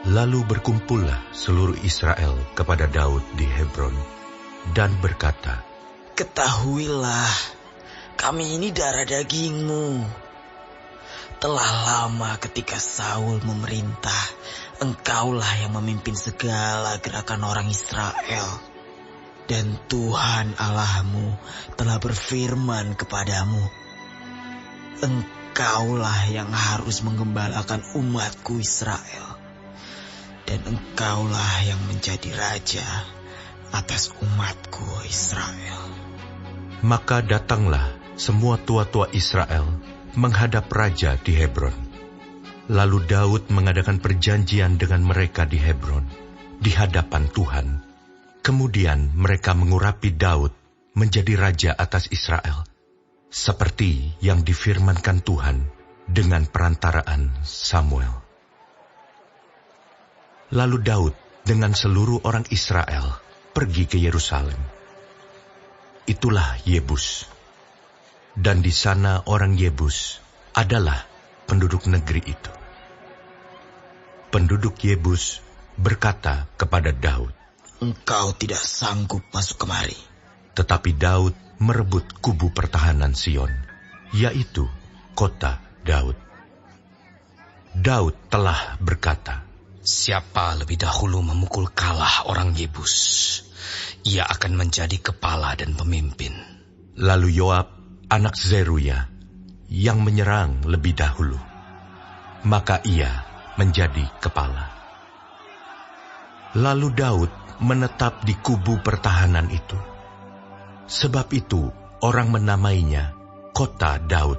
Lalu berkumpullah seluruh Israel kepada Daud di Hebron dan berkata, "Ketahuilah, kami ini darah dagingmu. Telah lama ketika Saul memerintah, engkaulah yang memimpin segala gerakan orang Israel. Dan Tuhan Allahmu telah berfirman kepadamu, engkaulah yang harus menggembalakan umatku Israel. Dan engkaulah yang menjadi raja atas umatku Israel." Maka datanglah semua tua-tua Israel menghadap raja di Hebron. Lalu Daud mengadakan perjanjian dengan mereka di Hebron, di hadapan Tuhan. Kemudian mereka mengurapi Daud menjadi raja atas Israel, seperti yang difirmankan Tuhan dengan perantaraan Samuel. Lalu Daud dengan seluruh orang Israel pergi ke Yerusalem. Itulah Yebus. Dan di sana orang Yebus adalah penduduk negeri itu. Penduduk Yebus berkata kepada Daud, "Engkau tidak sanggup masuk kemari." Tetapi Daud merebut kubu pertahanan Sion, yaitu kota Daud. Daud telah berkata, "Siapa lebih dahulu memukul kalah orang Yebus, ia akan menjadi kepala dan pemimpin." Lalu Yoab, anak Zeruya, yang menyerang lebih dahulu, maka ia menjadi kepala. Lalu Daud menetap di kubu pertahanan itu. Sebab itu orang menamainya Kota Daud.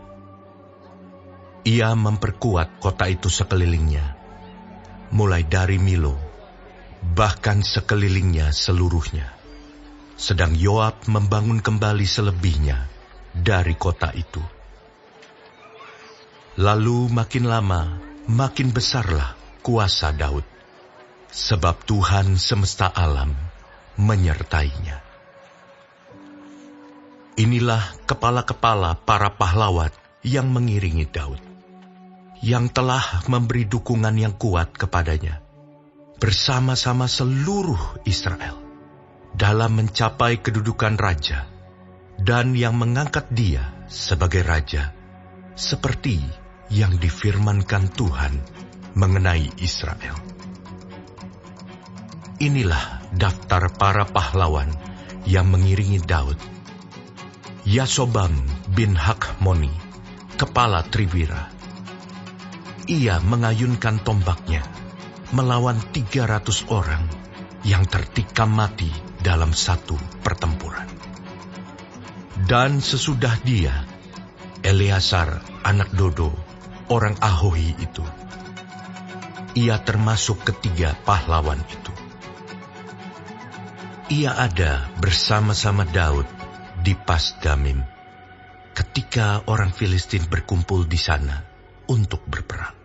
Ia memperkuat kota itu sekelilingnya, mulai dari Milo, bahkan sekelilingnya seluruhnya. Sedang Yoab membangun kembali selebihnya dari kota itu. Lalu makin lama, makin besarlah kuasa Daud, sebab Tuhan semesta alam menyertainya. Inilah kepala-kepala para pahlawan yang mengiringi Daud, yang telah memberi dukungan yang kuat kepadanya, bersama-sama seluruh Israel, dalam mencapai kedudukan raja, dan yang mengangkat dia sebagai raja, seperti yang difirmankan Tuhan mengenai Israel. Inilah daftar para pahlawan yang mengiringi Daud. Yasobam bin Hakmoni, kepala Triwira. Ia mengayunkan tombaknya melawan 300 orang yang tertikam mati dalam satu pertempuran. Dan sesudah dia, Eleazar anak Dodo, orang Ahohi itu. Ia termasuk ketiga pahlawan itu. Ia ada bersama-sama Daud di Pasdamim, ketika orang Filistin berkumpul di sana untuk berperang.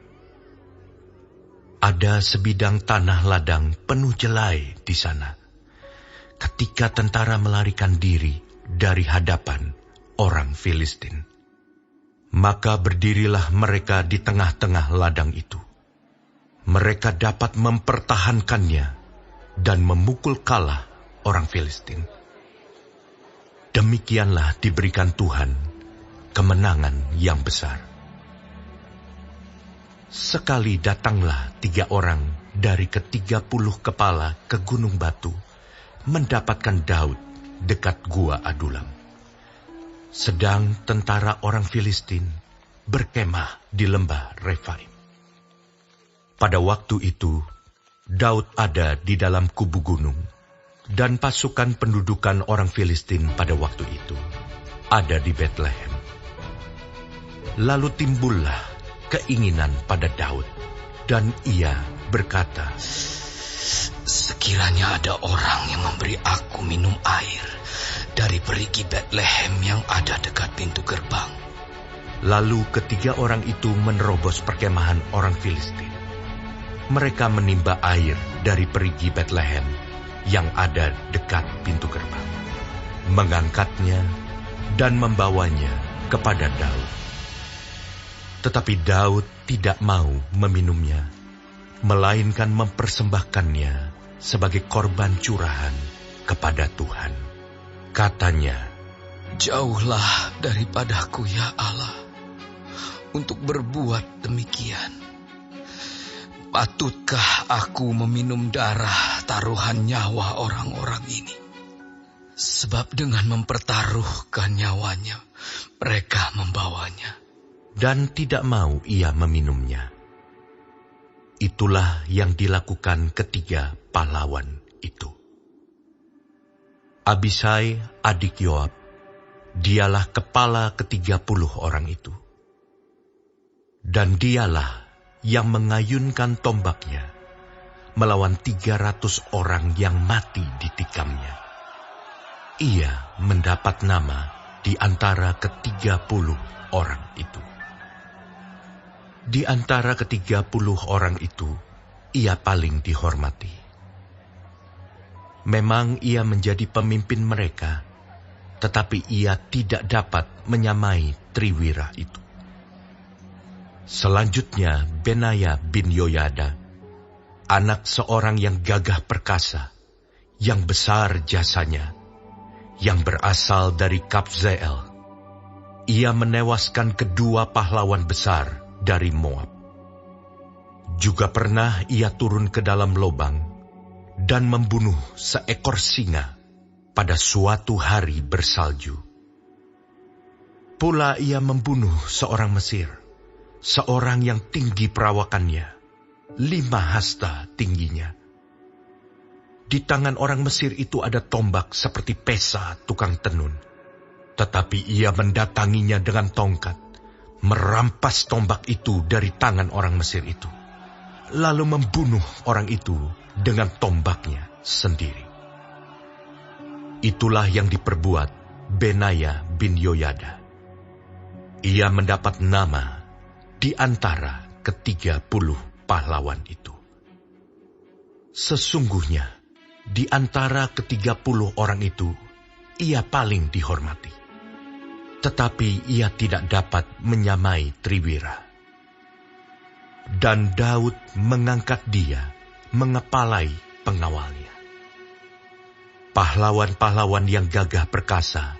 Ada sebidang tanah ladang penuh jelai di sana, ketika tentara melarikan diri dari hadapan orang Filistin. Maka berdirilah mereka di tengah-tengah ladang itu. Mereka dapat mempertahankannya dan memukul kalah orang Filistin. Demikianlah diberikan Tuhan kemenangan yang besar. Sekali datanglah 3 orang dari ke-30 kepala ke Gunung Batu, mendapatkan Daud dekat Gua Adulam. Sedang tentara orang Filistin berkemah di lembah Refaim. Pada waktu itu, Daud ada di dalam kubu gunung, dan pasukan pendudukan orang Filistin pada waktu itu ada di Betlehem. Lalu timbullah keinginan pada Daud, dan ia berkata, "Sekiranya ada orang yang memberi aku minum air dari perigi Betlehem yang ada dekat pintu gerbang." Lalu ketiga orang itu menerobos perkemahan orang Filistin. Mereka menimba air dari perigi Betlehem yang ada dekat pintu gerbang, mengangkatnya dan membawanya kepada Daud. Tetapi Daud tidak mau meminumnya, melainkan mempersembahkannya sebagai korban curahan kepada Tuhan. Katanya, "Jauhlah daripadaku ya Allah, untuk berbuat demikian. Patutkah aku meminum darah taruhan nyawa orang-orang ini? Sebab dengan mempertaruhkan nyawanya, mereka membawanya." Dan tidak mau ia meminumnya. Itulah yang dilakukan ketiga pahlawan itu. Abisai, adik Yoab, dialah kepala ke-30 orang itu. Dan dialah yang mengayunkan tombaknya melawan 300 orang yang mati ditikamnya. Ia mendapat nama di antara ke-30 orang itu. Di antara ke-30 orang itu, ia paling dihormati. Memang ia menjadi pemimpin mereka, tetapi ia tidak dapat menyamai Triwira itu. Selanjutnya Benaya bin Yoyada, anak seorang yang gagah perkasa, yang besar jasanya, yang berasal dari Kabzeel. Ia menewaskan kedua pahlawan besar dari Moab. Juga pernah ia turun ke dalam lubang dan membunuh seekor singa pada suatu hari bersalju. Pula ia membunuh seorang Mesir, seorang yang tinggi perawakannya, 5 hasta tingginya. Di tangan orang Mesir itu ada tombak seperti pesa tukang tenun, tetapi ia mendatanginya dengan tongkat, merampas tombak itu dari tangan orang Mesir itu, lalu membunuh orang itu dengan tombaknya sendiri. Itulah yang diperbuat Benaya bin Yoyada. Ia mendapat nama di antara ke-30 pahlawan itu. Sesungguhnya di antara ke-30 orang itu, ia paling dihormati. Tetapi ia tidak dapat menyamai Triwira. Dan Daud mengangkat dia mengepalai pengawalnya. Pahlawan-pahlawan yang gagah perkasa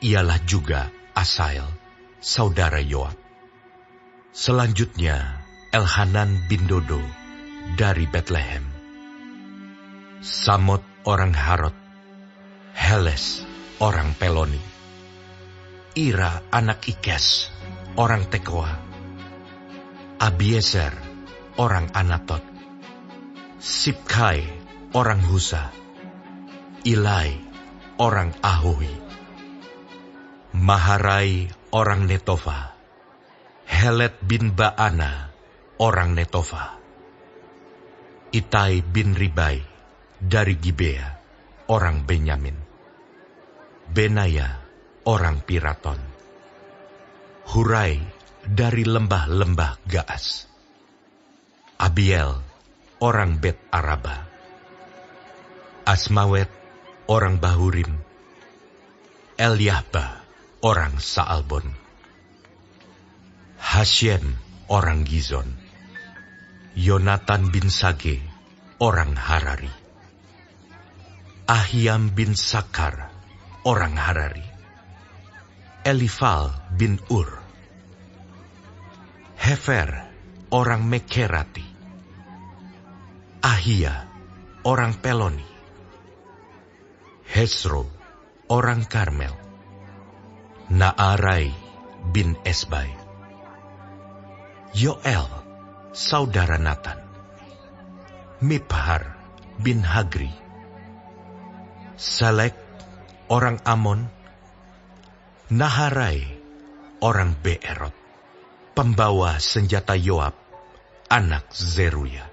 ialah juga Asael, saudara Yoab. Selanjutnya Elhanan bin Dodo dari Betlehem, Samot orang Harod, Heles orang Peloni, Ira anak Ikes, orang Tekoa, Abiezer, orang Anatot, Sibkai, orang Husa, Ilai, orang Ahohi, Maharai, orang Netofa, Helet bin Baana, orang Netofa, Itai bin Ribai, dari Gibea, orang Benyamin, Benaya, orang Piraton, Hurai dari lembah-lembah Gaas, Abiel orang Bet Araba, Asmawet orang Bahurim, Eliahba orang Saalbon, Hashem orang Gizon, Yonatan bin Sage orang Harari, Ahiam bin Sakar orang Harari, Elifal bin Ur, Hefer orang Mekerati, Ahia orang Peloni, Hesro orang Karmel, Naarai bin Esbai, Yoel saudara Natan, Miphar bin Hagri, Selek orang Amon, Naharai orang Beerot, pembawa senjata Yoab, anak Zeruya,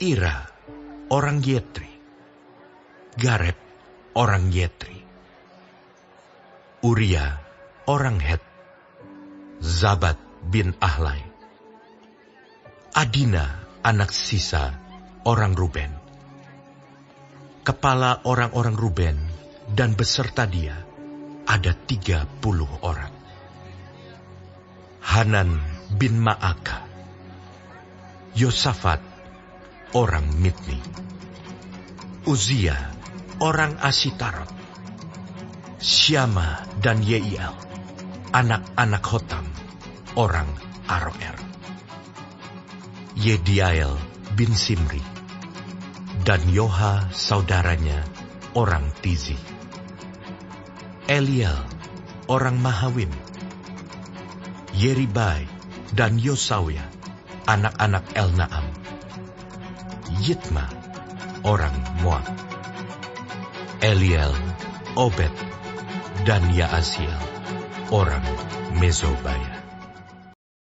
Ira orang Yetri, Gareb orang Yetri, Uria orang Het, Zabat bin Ahlai, Adina anak Sisa orang Ruben, kepala orang-orang Ruben, dan beserta dia ada 30 orang. Hanan bin Ma'aka, Yosafat, orang Mitni. Uzia, orang Asitarot. Syama dan Yeiel, anak-anak Hotam, orang Aroer. Yediael bin Simri, dan Yoha saudaranya, orang Tizi. Eliel, orang Mahawim. Yeribai dan Yosawia, anak-anak Elnaam. Yitma, orang Moab. Eliel, Obed, dan Yaasiel, orang Mezobaya.